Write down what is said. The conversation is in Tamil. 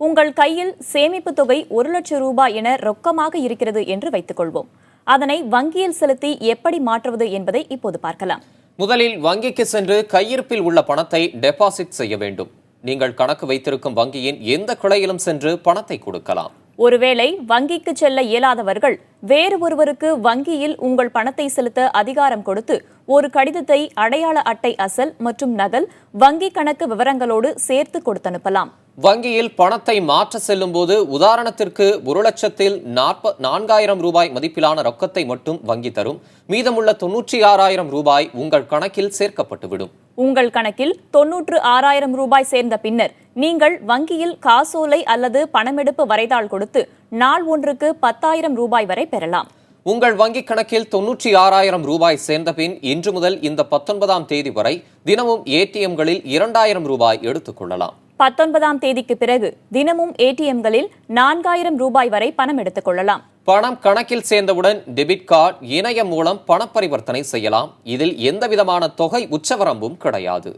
உங்கள் கையில் சேமிப்பு தொகை 1,00,000 ரூபாய் என ரொக்கமாக இருக்கிறது என்று வைத்துக் கொள்வோம். அதனை வங்கியில் செலுத்தி எப்படி மாற்றுவது என்பதை இப்போது பார்க்கலாம். முதலில் வங்கிக்கு சென்று கையிருப்பில் உள்ள பணத்தை டெபாசிட் செய்ய வேண்டும். நீங்கள் கணக்கு வைத்திருக்கும் வங்கியின் எந்த கிளையிலும் சென்று பணத்தை கொடுக்கலாம். ஒருவேளை வங்கிக்கு செல்ல இயலாதவர்கள் வேறு ஒருவருக்கு வங்கியில் உங்கள் பணத்தை செலுத்த அதிகாரம் கொடுத்து ஒரு கடிதத்தை அடையாள அட்டை அசல் மற்றும் நகல் வங்கி கணக்கு விவரங்களோடு சேர்த்து கொடுத்தனுப்பலாம். வங்கியில் பணத்தை மாற்ற செல்லும் போது உதாரணத்திற்கு 1,04,000 ரூபாய் மதிப்பிலான ரொக்கத்தை மட்டும் வங்கி தரும். மீதமுள்ள 96,000 ரூபாய் உங்கள் கணக்கில் சேர்க்கப்பட்டுவிடும். உங்கள் கணக்கில் 96,000 ரூபாய் சேர்ந்த பின்னர் நீங்கள் வங்கியில் காசோலை அல்லது பணமெடுப்பு வரைதாள் கொடுத்து நாள் ஒன்றுக்கு 10,000 ரூபாய் வரை பெறலாம். உங்கள் வங்கிக் கணக்கில் 96,000 ரூபாய் சேர்ந்த பின் இன்று முதல் இந்த 19ஆம் தேதி வரை தினமும் ஏடிஎம்களில் 2,000 ரூபாய் எடுத்துக் கொள்ளலாம். 19ஆம் தேதிக்கு பிறகு தினமும் ஏடிஎம்களில் 4,000 ரூபாய் வரை பணம் எடுத்துக் கொள்ளலாம். பணம் கணக்கில் சேர்ந்தவுடன் டெபிட் கார்டு, இணையம் மூலம் பண பரிவர்த்தனை செய்யலாம். இதில் எந்தவிதமான தொகை உச்சவரம்பும் கிடையாது.